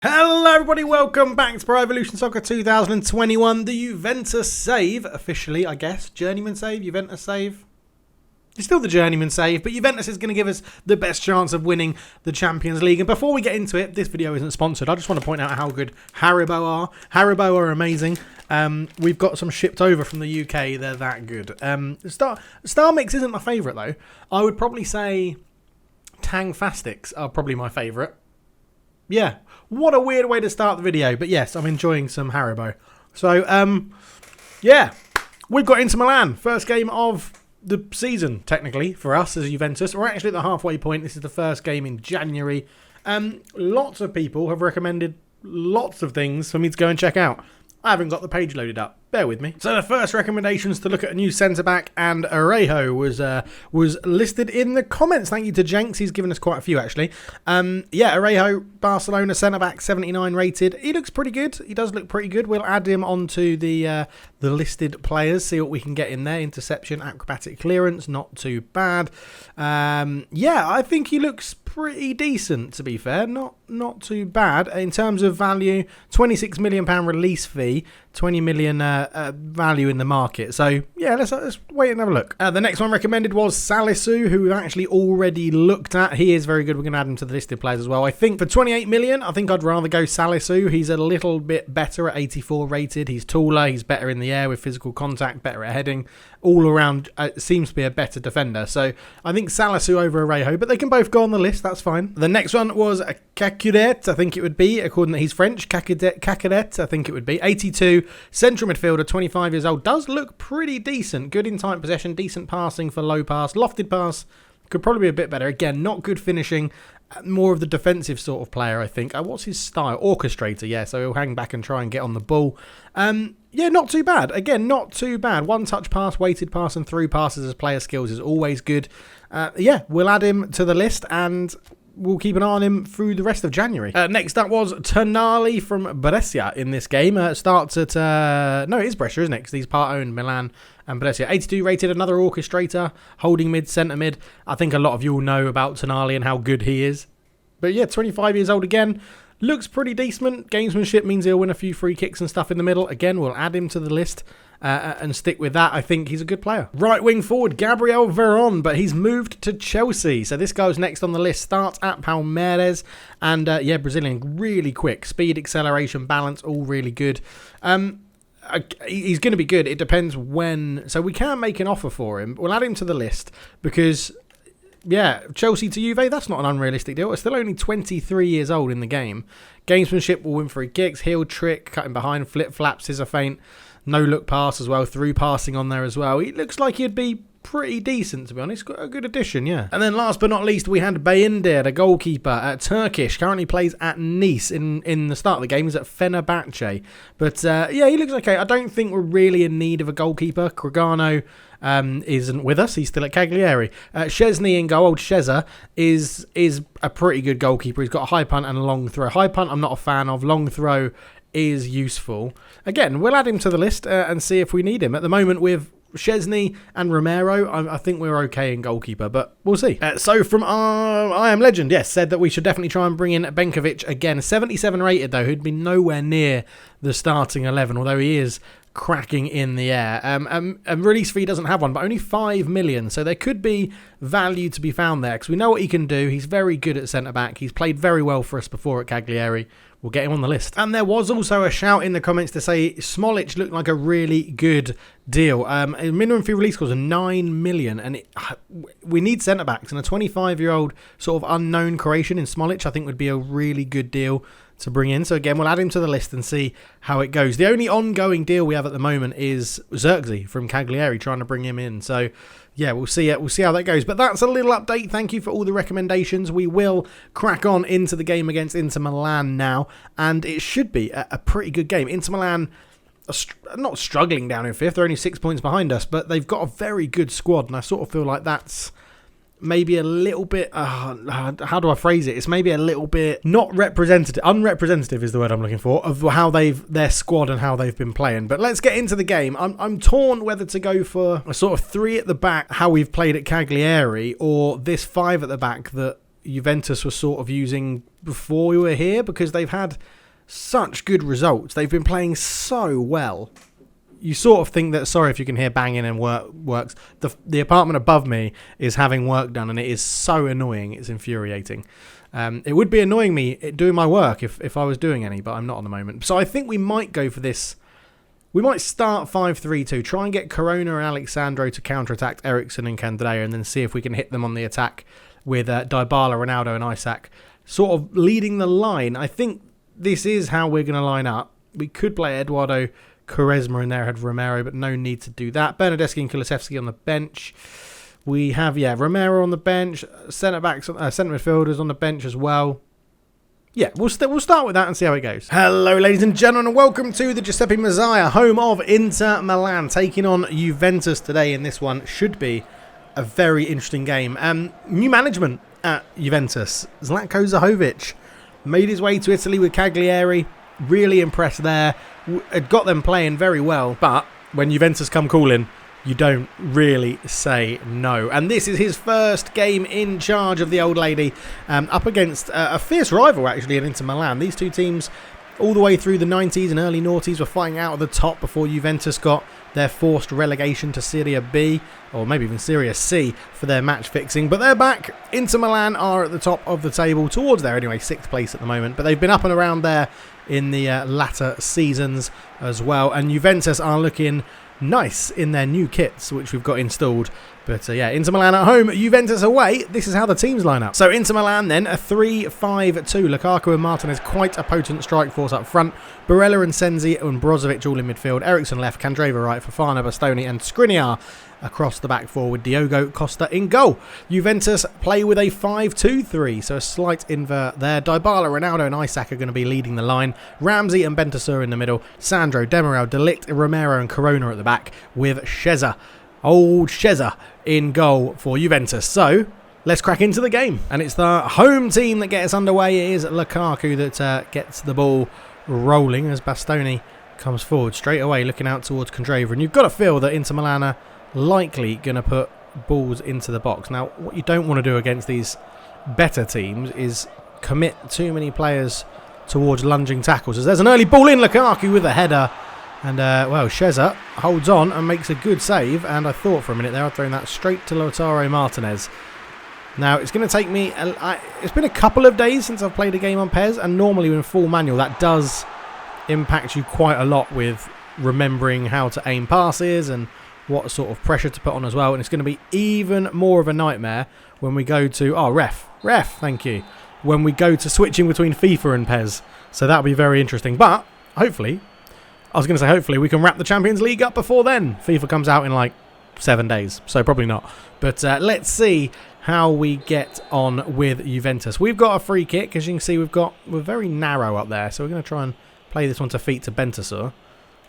Hello everybody, welcome back to Pro Evolution Soccer 2021. The Juventus save, officially I guess, journeyman save, Juventus save. It's still the journeyman save, but Juventus is going to give us the best chance of winning the Champions League. And before we get into it, this video isn't sponsored. I just want to point out how good Haribo are. Haribo are amazing. We've got some shipped over from the UK. They're that good. Star Mix isn't my favourite though. I would probably say Tang Fastics are probably my favourite. Yeah, what a weird way to start the video. But yes, I'm enjoying some Haribo. So, yeah, we've got Inter Milan. First game of the season, technically, for us as Juventus. We're actually at the halfway point. This is the first game in January. Lots of people have recommended lots of things for me to go and check out. I haven't got the page loaded up. Bear with me. So the first recommendations to look at a new centre-back, and Arejo was listed in the comments. Thank you to Jenks. He's given us quite a few, actually. Yeah, Arejo, Barcelona centre-back, 79 rated. He looks pretty good. He does look pretty good. We'll add him onto the listed players, see what we can get in there. Interception, acrobatic clearance, not too bad. Yeah, I think he looks pretty decent, to be fair. Not too bad. In terms of value, £26 million release fee, 20 million value in the market. So yeah, let's wait and have a look. The next one recommended was Salisu, who we've actually already looked at. He is very good. We're going to add him to the listed players as well. I think for 28 million, I think I'd rather go Salisu. He's a little bit better at 84 rated. He's taller. He's better in the air with physical contact, better at heading. All around, seems to be a better defender. So I think Salisu over Arejo, but they can both go on the list. That's fine. The next one was Cacuret, I think it would be, according to he's French. Cacuret, I think it would be. 82, central midfielder, 25 years old. Does look pretty decent. Good in tight possession, decent passing for low pass. Lofted pass could probably be a bit better. Again, not good finishing. More of the defensive sort of player, I think. What's his style? Orchestrator, yeah. So he'll hang back and try and get on the ball. Yeah, not too bad. Again, not too bad. One touch pass, weighted pass, and through passes as player skills is always good. Yeah, we'll add him to the list and we'll keep an eye on him through the rest of January. Next up was Tonali from Brescia in this game. Starts at... no, it is Brescia, isn't it? Because he's part-owned Milan and Brescia. 82 rated, another orchestrator, holding mid, centre mid. I think a lot of you will know about Tonali and how good he is. But yeah, 25 years old again. Looks pretty decent. Gamesmanship means he'll win a few free kicks and stuff in the middle. Again, we'll add him to the list and stick with that. I think he's a good player. Right wing forward, Gabriel Veron, but he's moved to Chelsea. So this goes next on the list. Starts at Palmeiras. And yeah, Brazilian, really quick. Speed, acceleration, balance, all really good. He's going to be good. It depends when. So we can make an offer for him. We'll add him to the list because... yeah, Chelsea to Juve, that's not an unrealistic deal. It's still only 23 years old in the game. Gamesmanship will win free kicks, heel trick, cutting behind, flip-flap, scissor feint, no-look pass as well, through passing on there as well. He looks like he'd be pretty decent, to be honest. Got a good addition, yeah. And then last but not least, we had Bayindir, the goalkeeper, Turkish, currently plays at Nice in the start of the game. He's at Fenerbahce. But yeah, he looks okay. I don't think we're really in need of a goalkeeper. Cragano isn't with us. He's still at Cagliari. Szczesny in goal. Old Szczesa is a pretty good goalkeeper. He's got a high punt and a long throw. High punt I'm not a fan of. Long throw is useful. Again, we'll add him to the list and see if we need him. At the moment, with Szczesny and Romero, I think we're okay in goalkeeper, but we'll see. So from I Am Legend, yes, said that we should definitely try and bring in Benkovic again. 77 rated, though, who'd be nowhere near the starting 11, although he is cracking in the air. And release fee doesn't have one, but only 5 million, so there could be value to be found there, because we know what he can do. He's very good at centre-back. He's played very well for us before at Cagliari. We'll get him on the list. And there was also a shout in the comments to say Smolich looked like a really good deal. Minimum fee release was 9 million, and we need centre-backs, and a 25-year-old sort of unknown Croatian in Smolich I think would be a really good deal to bring in. So again, we'll add him to the list and see how it goes. The only ongoing deal we have at the moment is Xerxes from Cagliari, trying to bring him in. So yeah, we'll see how that goes. But that's a little update. Thank you for all the recommendations. We will crack on into the game against Inter Milan now, and it should be a pretty good game. Inter Milan are not struggling down in fifth. They're only 6 points behind us, but they've got a very good squad, and I sort of feel like that's maybe a little bit, how do I phrase it? It's maybe a little bit not representative, unrepresentative is the word I'm looking for, of how their squad and how they've been playing. But let's get into the game. I'm torn whether to go for a sort of 3 at the back, how we've played at Cagliari, or this 5 at the back that Juventus was sort of using before we were here because they've had such good results. They've been playing so well. You sort of think that, sorry if you can hear banging and works, the apartment above me is having work done, and it is so annoying, it's infuriating. It would be annoying me doing my work if I was doing any, but I'm not at the moment. So I think we might go for this. We might start 5-3-2, try and get Corona and Alexandro to counter-attack Eriksen and Candreva, and then see if we can hit them on the attack with Dybala, Ronaldo and Isak sort of leading the line. I think this is how we're going to line up. We could play Eduardo Quaresma in there, had Romero, but no need to do that. Bernardeschi and Kulusevski on the bench. We have, Romero on the bench, centre-backs, centre midfielders on the bench as well. Yeah, we'll start with that and see how it goes. Hello, ladies and gentlemen, and welcome to the Giuseppe Meazza, home of Inter Milan, taking on Juventus today. And this one should be a very interesting game. New management at Juventus. Zlatko Zahovic made his way to Italy with Cagliari. Really impressed there. Had got them playing very well. But when Juventus come calling, you don't really say no. And this is his first game in charge of the old lady, up against a fierce rival, actually, in Inter Milan. These two teams, all the way through the 90s and early noughties, were fighting out at the top before Juventus got their forced relegation to Serie B, or maybe even Serie C, for their match fixing. But they're back. Inter Milan are at the top of the table, towards there anyway, 6th place at the moment. But they've been up and around there in the latter seasons as well. And Juventus are looking nice in their new kits, which we've got installed. But Inter Milan at home, Juventus away. This is how the teams line up. So Inter Milan then, a 3-5-2. Lukaku and Martinez, quite a potent strike force up front. Barella and Sensi and Brozovic all in midfield. Eriksen left, Candreva right, Fofana, Bastoni and Skriniar across the back four with Diogo Costa in goal. Juventus play with a 5-2-3, so a slight invert there. Dybala, Ronaldo and Isak are going to be leading the line. Ramsey and Bentancur in the middle. Sandro, Demiral, De Ligt, Romero and Corona at the back with Chiesa. Old Chiesa in goal for Juventus. So let's crack into the game. And it's the home team that gets underway. It is Lukaku that gets the ball rolling as Bastoni comes forward straight away, looking out towards Candreva. And you've got to feel that Inter Milan are likely going to put balls into the box. Now, what you don't want to do against these better teams is commit too many players towards lunging tackles. As there's an early ball in, Lukaku with a header. And, Chiesa holds on and makes a good save. And I thought for a minute there I'd thrown that straight to Lautaro Martinez. Now, it's going to take me... it's been a couple of days since I've played a game on PES. And normally in full manual, that does impact you quite a lot with remembering how to aim passes and what sort of pressure to put on as well. And it's going to be even more of a nightmare when we go to... Oh, ref, thank you. When we go to switching between FIFA and PES. So that'll be very interesting. But, hopefully... I was going to say, hopefully, we can wrap the Champions League up before then. FIFA comes out in like 7 days, so probably not. But let's see how we get on with Juventus. We've got a free kick. As you can see, we're very narrow up there. So we're going to try and play this one to feet to Bentancur.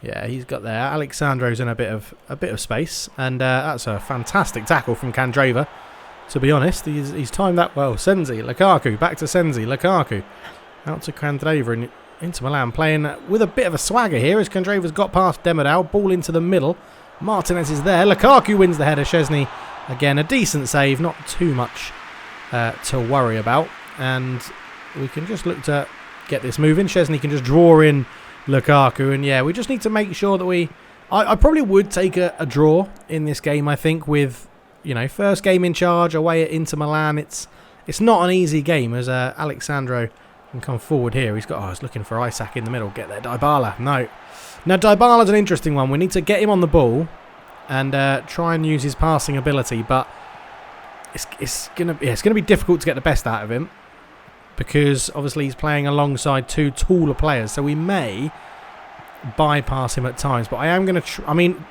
Yeah, he's got there. Alexandro's in a bit of space. And that's a fantastic tackle from Candreva. To be honest, he's timed that well. Sensi, Lukaku, back to Sensi, Lukaku. Out to Candreva, and Inter Milan playing with a bit of a swagger here as Candreva's got past Demiral. Ball into the middle. Martinez is there. Lukaku wins the header. Szczesny, again, a decent save. Not too much to worry about. And we can just look to get this moving. Szczesny can just draw in Lukaku. And yeah, we just need to make sure that we... I probably would take a draw in this game, I think, with, first game in charge away at Inter Milan. It's not an easy game as Alexandro... can come forward here. He's looking for Isak in the middle. Get there, Dybala. No. Now, Dybala's an interesting one. We need to get him on the ball and try and use his passing ability, but it's gonna be difficult to get the best out of him because obviously he's playing alongside two taller players, so we may bypass him at times. But I am going to.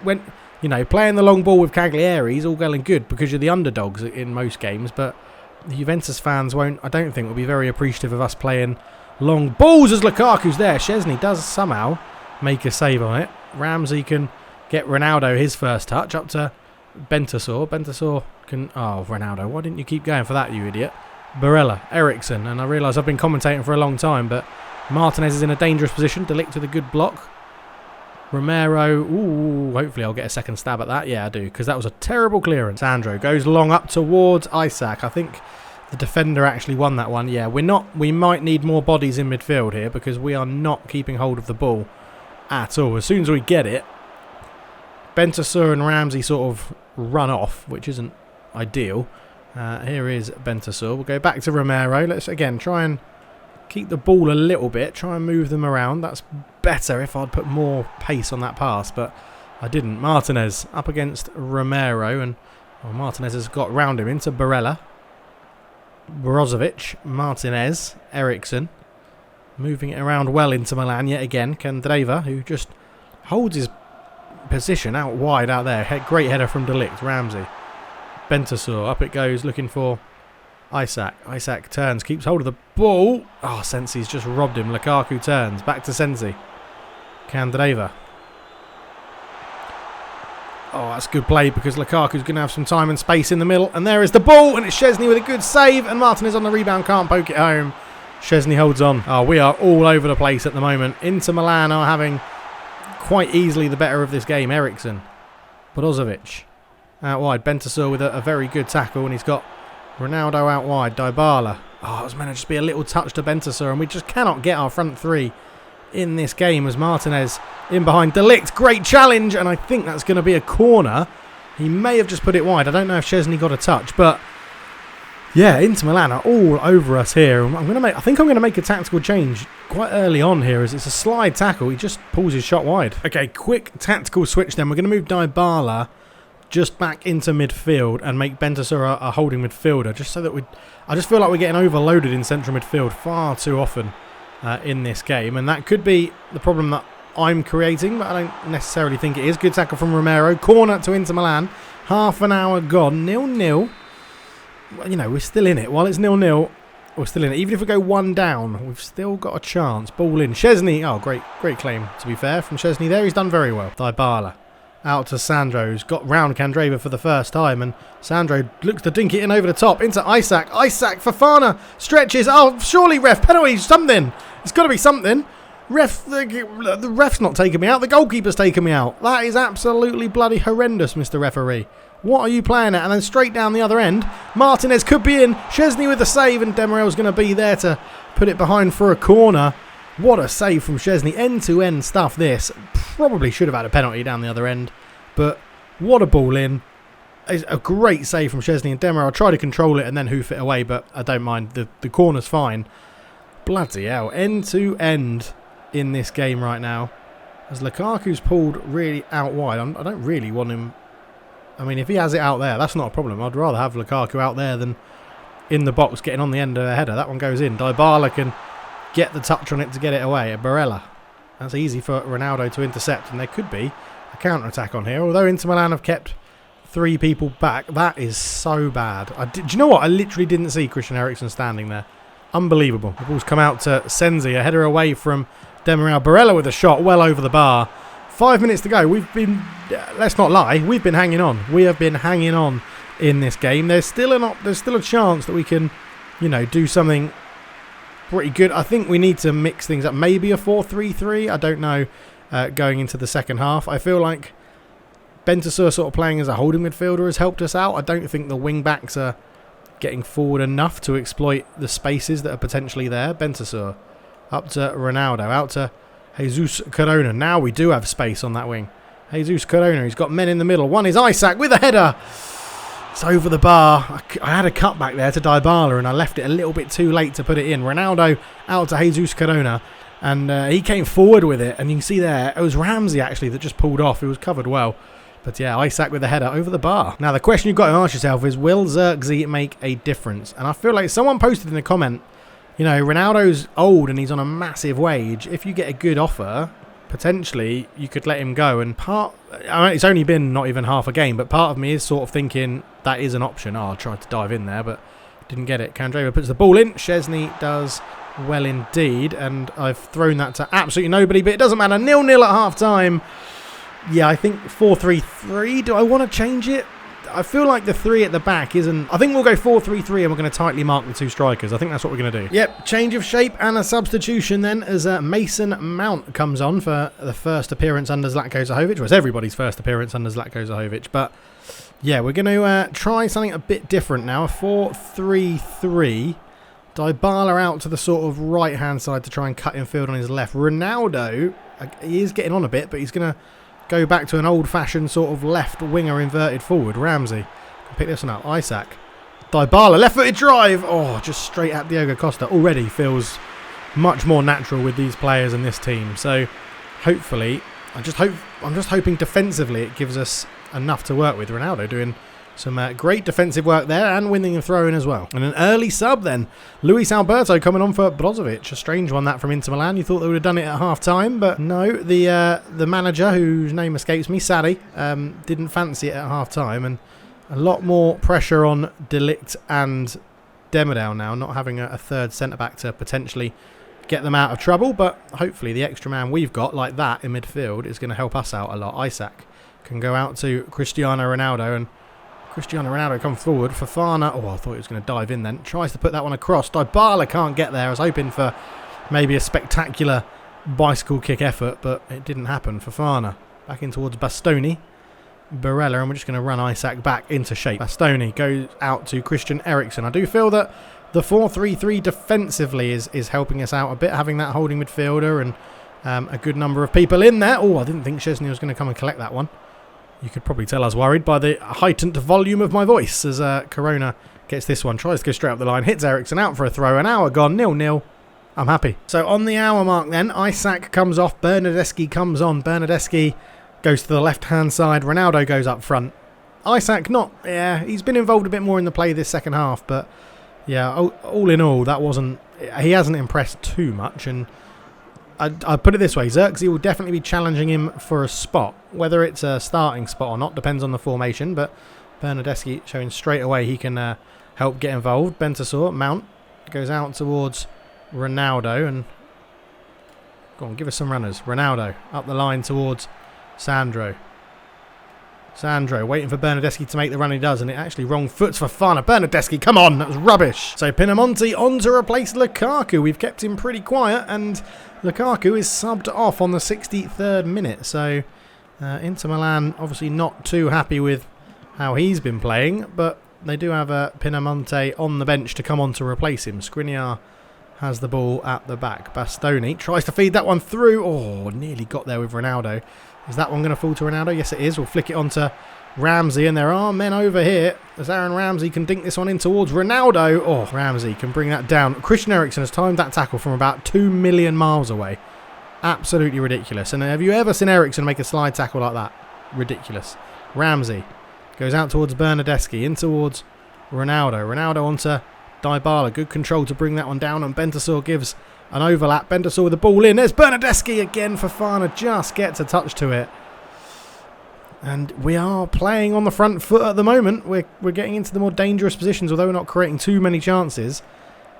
When playing the long ball with Cagliari is all well and good because you're the underdogs in most games, but the Juventus fans I don't think, will be very appreciative of us playing long balls as Lukaku's there. Szczesny does somehow make a save on it. Ramsey can get Ronaldo his first touch up to Bentancur. Bentancur can... Oh, Ronaldo, why didn't you keep going for that, you idiot? Barella, Eriksen, and I realise I've been commentating for a long time, but Martinez is in a dangerous position. De Ligt with a good block. Romero, ooh, hopefully I'll get a second stab at that. Yeah, I do, because that was a terrible clearance. Sandro goes long up towards Isak. I think The defender actually won that one. Yeah, we might need more bodies in midfield here because we are not keeping hold of the ball at all. As soon as we get it, Bentancur and Ramsey sort of run off, which isn't ideal. Here is Bentancur. We'll go back to Romero. Let's again try and keep the ball a little bit. Try and move them around. That's better if I'd put more pace on that pass, but I didn't. Martinez up against Romero, and Martinez has got round him into Barella. Brozovic, Martinez, Eriksson. Moving it around well into Milan yet again. Candreva, who just holds his position out wide out there. Great header from De Ligt. Ramsey. Bentancur, up it goes, looking for Isak. Isak turns, keeps hold of the ball. Oh, Sensi's just robbed him. Lukaku turns, back to Sensi. Candreva. Oh, that's good play because Lukaku's going to have some time and space in the middle. And there is the ball, and it's Szczesny with a good save. And Martinez on the rebound, can't poke it home. Szczesny holds on. Oh, we are all over the place at the moment. Inter Milan are having quite easily the better of this game. Eriksson. Brozovic. Out wide. Bentancur with a very good tackle, and he's got Ronaldo out wide. Dybala. Oh, it was meant to just be a little touch to Bentancur, and we just cannot get our front three in this game as Martinez in behind. De Ligt, great challenge, and I think that's going to be a corner. He may have just put it wide. I don't know if Szczesny got a touch, but yeah, Inter Milan are all over us here. I think I'm going to make a tactical change quite early on here as it's a slide tackle. He just pulls his shot wide. Okay, quick tactical switch then. We're going to move Dybala just back into midfield and make Bentancur a holding midfielder, just so that I just feel like we're getting overloaded in central midfield far too often in this game, and that could be the problem that I'm creating, but I don't necessarily think it is. Good tackle from Romero. Corner to Inter Milan. Half an hour gone. 0-0. You know, we're still in it. While it's 0-0, we're still in it. Even if we go one down, we've still got a chance. Ball in. Szczesny. Oh, great claim, to be fair, from Szczesny there. He's done very well. Dybala. Out to Sandro, who's got round Candreva for the first time, and Sandro looks to dink it in over the top into Isak. Isak, Fofana stretches. Oh, surely ref, penalty, something. It's got to be something. The ref's not taking me out. The goalkeeper's taking me out. That is absolutely bloody horrendous, Mr. Referee. What are you playing at? And then straight down the other end, Martinez could be in. Szczesny with the save, and Demirel's going to be there to put it behind for a corner. What a save from Szczesny. End-to-end stuff, this. Probably should have had a penalty down the other end. But what a ball in. It's a great save from Szczesny, and Demirel. I'll try to control it and then hoof it away, but I don't mind. The corner's fine. Bloody hell. End-to-end in this game right now. As Lukaku's pulled really out wide. I don't really want him. I mean, if he has it out there, that's not a problem. I'd rather have Lukaku out there than in the box getting on the end of a header. That one goes in. Dybala can get the touch on it to get it away. Barella. That's easy for Ronaldo to intercept, and there could be a counter-attack on here. Although Inter Milan have kept 3 people back. That is so bad. Do you know what? I literally didn't see Christian Eriksen standing there. Unbelievable. The ball's come out to Sensi, a header away from Demirel. Barella with a shot well over the bar. 5 minutes to go. We've been, let's not lie, we've been hanging on. We have been hanging on in this game. There's still a chance that we can, you know, do something pretty good. I think we need to mix things up. Maybe a 4-3-3. I don't know. Going into the second half, I feel like Bentancur sort of playing as a holding midfielder has helped us out. I don't think the wing backs are getting forward enough to exploit the spaces that are potentially there. Bentancur up to Ronaldo, out to Jesus Corona. Now we do have space on that wing. Jesus Corona, he's got men in the middle. One is Isak with a header. It's over the bar. I had a cut back there to Dybala, and I left it a little bit too late to put it in. Ronaldo out to Jesus Corona, and he came forward with it. And you can see there, it was Ramsey actually that just pulled off. It was covered well. But yeah, Isak with the header over the bar. Now the question you've got to ask yourself is, will Xerxes make a difference? And I feel like someone posted in the comment, you know, Ronaldo's old and he's on a massive wage. If you get a good offer, potentially you could let him go. And it's only been not even half a game, but part of me is sort of thinking that is an option. Oh, I tried to dive in there, but didn't get it. Candreva puts the ball in. Szczesny does well indeed. And I've thrown that to absolutely nobody, but it doesn't matter. 0-0 at half time. Yeah, I think 4-3-3. Do I want to change it? I feel like the 3 at the back isn't... I think we'll go 4-3-3 and we're going to tightly mark the 2 strikers. I think that's what we're going to do. Yep, change of shape and a substitution then as Mason Mount comes on for the first appearance under Zlatko Zahovic. Well, it's everybody's first appearance under Zlatko Zahovic, but Yeah, we're going to try something a bit different now. A 4-3-3. Dybala out to the sort of right-hand side to try and cut in field on his left. Ronaldo, he is getting on a bit, but he's going to go back to an old-fashioned sort of left winger inverted forward. Ramsey can pick this one up. Isak. Dybala, left-footed drive. Oh, just straight at Diogo Costa. Already feels much more natural with these players and this team. So hopefully, I'm just hoping defensively it gives us enough to work with. Ronaldo doing some great defensive work there and winning and throwing as well. And an early sub then. Luis Alberto coming on for Brozovic. A strange one that from Inter Milan. You thought they would have done it at half-time, but no. The manager, whose name escapes me, Sadi, didn't fancy it at half-time. And a lot more pressure on De Ligt and Demedel now, not having a third centre-back to potentially get them out of trouble. But hopefully the extra man we've got like that in midfield is going to help us out a lot. Isak can go out to Cristiano Ronaldo, and Cristiano Ronaldo comes forward. Fofana, oh, I thought he was going to dive in then. Tries to put that one across. Dybala can't get there. I was hoping for maybe a spectacular bicycle kick effort, but it didn't happen. Fofana back in towards Bastoni. Barella, and we're just going to run Isak back into shape. Bastoni goes out to Christian Eriksen. I do feel that the 4-3-3 defensively is helping us out a bit, having that holding midfielder and a good number of people in there. Oh, I didn't think Szczesny was going to come and collect that one. You could probably tell I was worried by the heightened volume of my voice as Corona gets this one. Tries to go straight up the line. Hits Eriksen out for a throw. An hour gone. 0-0. I'm happy. So on the hour mark then, Isak comes off. Bernardeschi comes on. Bernardeschi goes to the left-hand side. Ronaldo goes up front. Isak he's been involved a bit more in the play this second half. But yeah, all in all, he hasn't impressed too much. And I put it this way, Xerxes will definitely be challenging him for a spot. Whether it's a starting spot or not depends on the formation, but Bernardeschi showing straight away he can help get involved. Bentancur, Mount, goes out towards Ronaldo, and go on, give us some runners. Ronaldo up the line towards Sandro. Sandro waiting for Bernardeschi to make the run. He does, and it actually wrong foots for Fofana. Bernardeschi, come on, that was rubbish. So Pinamonti on to replace Lukaku. We've kept him pretty quiet, and Lukaku is subbed off on the 63rd minute. So Inter Milan obviously not too happy with how he's been playing, but they do have Pinamonti on the bench to come on to replace him. Skriniar has the ball at the back. Bastoni tries to feed that one through. Oh, nearly got there with Ronaldo. Is that one going to fall to Ronaldo? Yes, it is. We'll flick it onto Ramsey, and there are men over here as Aaron Ramsey can dink this one in towards Ronaldo. Oh, Ramsey can bring that down. Christian Eriksen has timed that tackle from about 2 million miles away. Absolutely ridiculous. And have you ever seen Eriksen make a slide tackle like that? Ridiculous. Ramsey goes out towards Bernardeschi, in towards Ronaldo. Ronaldo onto Dybala. Good control to bring that one down, and Bentancur gives an overlap. Bentancur with the ball in. There's Bernardeschi again. Fofana just gets a touch to it. And we are playing on the front foot at the moment. We're getting into the more dangerous positions, although we're not creating too many chances.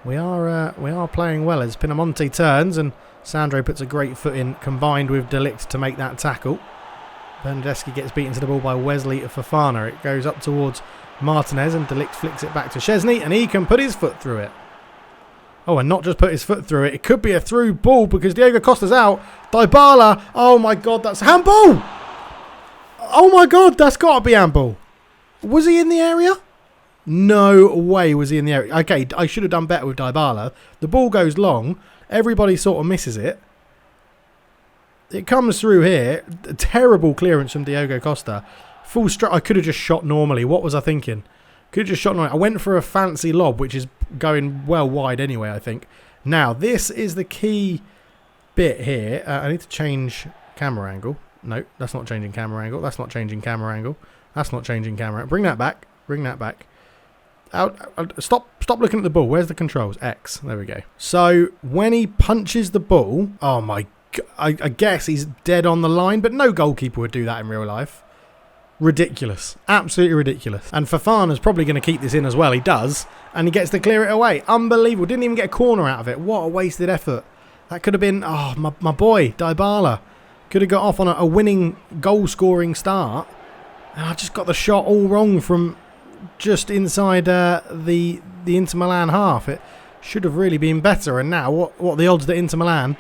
We are playing well as Pinamonti turns, and Sandro puts a great foot in, combined with De Ligt to make that tackle. Bernardeschi gets beaten to the ball by Wesley Fofana. It goes up towards Martinez, and De Ligt flicks it back to Szczesny, and he can put his foot through it. Oh, and not just put his foot through it. It could be a through ball because Diogo Costa's out. Dybala. Oh, my God. That's handball. Oh, my God. That's got to be handball. Was he in the area? No way was he in the area. Okay, I should have done better with Dybala. The ball goes long. Everybody sort of misses it. It comes through here. A terrible clearance from Diogo Costa. Full strike. I could have just shot normally. What was I thinking? Could have just shot normally. I went for a fancy lob, which is going well wide anyway, I think. Now, this is the key bit here. I need to change camera angle. No, that's not changing camera angle. That's not changing camera angle. That's not changing camera. Bring that back. Bring that back. Stop looking at the ball. Where's the controls? X. There we go. So, when he punches the ball... Oh, my God. I guess he's dead on the line, but no goalkeeper would do that in real life. Ridiculous. Absolutely ridiculous. And Fofana's probably going to keep this in as well. He does. And he gets to clear it away. Unbelievable. Didn't even get a corner out of it. What a wasted effort. That could have been... Oh, my boy, Dybala. Could have got off on a winning goal-scoring start. And I just got the shot all wrong from just inside the Inter Milan half. It should have really been better. And now, what are the odds that Inter Milan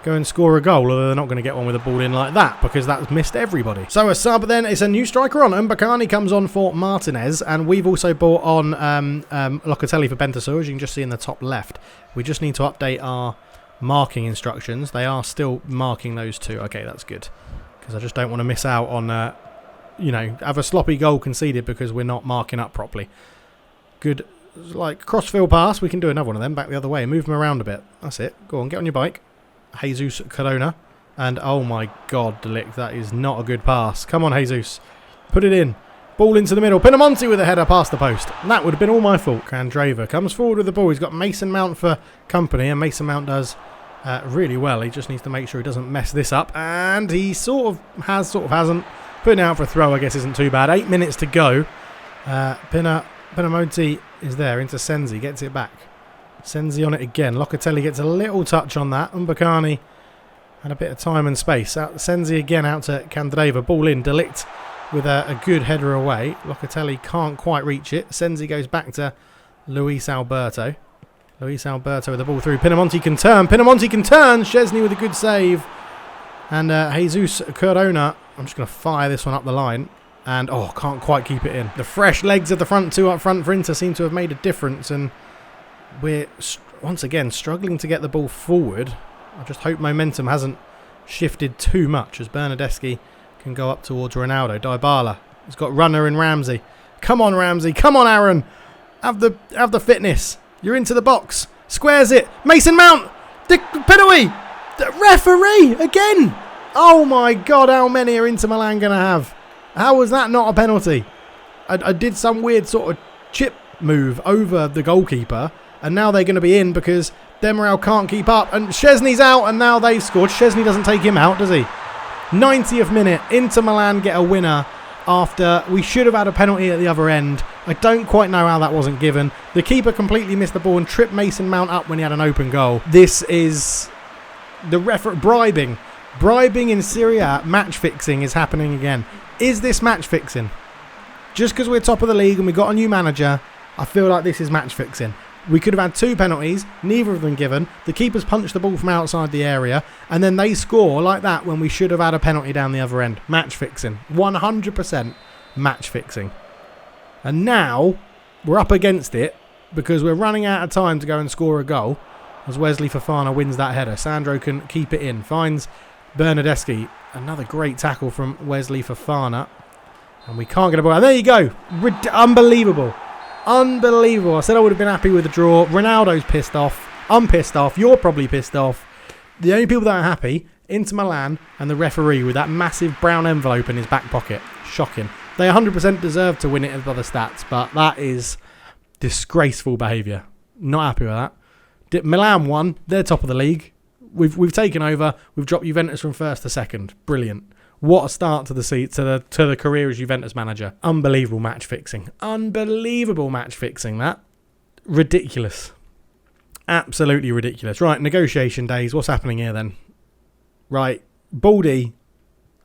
go and score a goal, although they're not going to get one with a ball in like that because that's missed everybody. So a sub then is a new striker on. Pjanić comes on for Martinez, and we've also bought on Locatelli for Bentancur, as you can just see in the top left. We just need to update our marking instructions. They are still marking those two. Okay, that's good, because I just don't want to miss out on, have a sloppy goal conceded because we're not marking up properly. Good, like, cross-field pass. We can do another one of them back the other way. Move them around a bit. That's it. Go on, get on your bike. Jesus Corona. And, oh my God, De Ligt, that is not a good pass. Come on, Jesus. Put it in. Ball into the middle. Pinamonti with a header past the post. And that would have been all my fault. Candreva comes forward with the ball. He's got Mason Mount for company, and Mason Mount does really well. He just needs to make sure he doesn't mess this up. And he sort of has, sort of hasn't. Putting out for a throw, I guess, isn't too bad. 8 minutes to go. Pinamonti is there into Sensi. Gets it back. Sensi on it again. Locatelli gets a little touch on that. Mbakani and a bit of time and space. Sensi again out to Candreva. Ball in. De Ligt with a good header away. Locatelli can't quite reach it. Sensi goes back to Luis Alberto. Luis Alberto with the ball through. Pinamonti can turn. Pinamonti can turn. Szczesny with a good save. And Jesus Corona. I'm just going to fire this one up the line. And, can't quite keep it in. The fresh legs of the front two up front for Inter seem to have made a difference. And we're, once again, struggling to get the ball forward. I just hope momentum hasn't shifted too much as Bernardeschi can go up towards Ronaldo. Dybala. He's got Runner and Ramsey. Come on, Ramsey. Come on, Aaron. Have the fitness. You're into the box. Squares it. Mason Mount. The penalty. The referee again. Oh, my God. How many are Inter Milan going to have? How was that not a penalty? I did some weird sort of chip move over the goalkeeper, and now they're going to be in because Demiral can't keep up, and Szczesny's out, and now they've scored. Szczesny doesn't take him out, does he? 90th minute, Inter Milan get a winner after we should have had a penalty at the other end. I don't quite know how that wasn't given. The keeper completely missed the ball and tripped Mason Mount up when he had an open goal. This is the bribing. Bribing in Serie A, match fixing is happening again. Is this match fixing? Just because we're top of the league and we got a new manager, I feel like this is match fixing. We could have had 2 penalties, neither of them given. The keepers punched the ball from outside the area, and then they score like that when we should have had a penalty down the other end. Match fixing. 100% match fixing. And now we're up against it because we're running out of time to go and score a goal as Wesley Fofana wins that header. Sandro can keep it in. Finds Bernardeschi. Another great tackle from Wesley Fofana. And we can't get a ball. And there you go. Unbelievable. Unbelievable. I said I would have been happy with the draw. Ronaldo's pissed off. I'm pissed off. You're probably pissed off. The only people that are happy, Inter Milan and the referee with that massive brown envelope in his back pocket. Shocking. They 100% deserve to win it by the stats, but that is disgraceful behaviour. Not happy with that. Milan won. They're top of the league. We've taken over. We've dropped Juventus from first to second. Brilliant. What a start to the career as Juventus manager. Unbelievable match fixing. Unbelievable match fixing, that. Ridiculous. Absolutely ridiculous. Right, negotiation days. What's happening here then? Right, Baldy.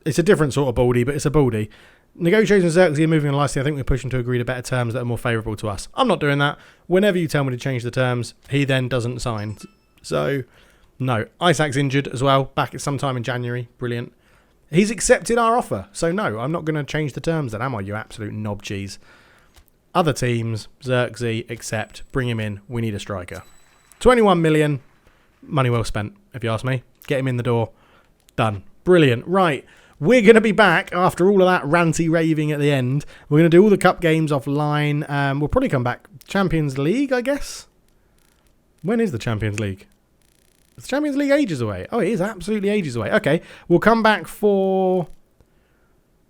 It's a different sort of Baldy, but it's a Baldy. Negotiations are moving on nicely. I think we're pushing to agree to better terms that are more favourable to us. I'm not doing that. Whenever you tell me to change the terms, he then doesn't sign. So, no. Isaac's injured as well. Back at sometime in January. Brilliant. He's accepted our offer. So, no, I'm not going to change the terms then, am I, you absolute knob cheese? Other teams, Xerxes, accept. Bring him in. We need a striker. 21 million. Money well spent, if you ask me. Get him in the door. Done. Brilliant. Right. We're going to be back after all of that ranty raving at the end. We're going to do all the cup games offline. We'll probably come back. Champions League, I guess. When is the Champions League? The Champions League ages away. Oh, it is absolutely ages away. Okay, we'll come back for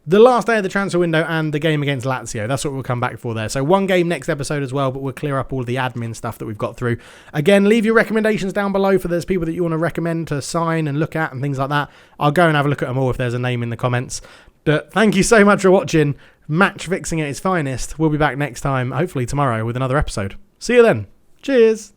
the last day of the transfer window and the game against Lazio. That's what we'll come back for there. So one game next episode as well, but we'll clear up all the admin stuff that we've got through. Again, leave your recommendations down below for there's people that you want to recommend to sign and look at and things like that. I'll go and have a look at them all if there's a name in the comments. But thank you so much for watching. Match fixing at its finest. We'll be back next time, hopefully tomorrow, with another episode. See you then. Cheers.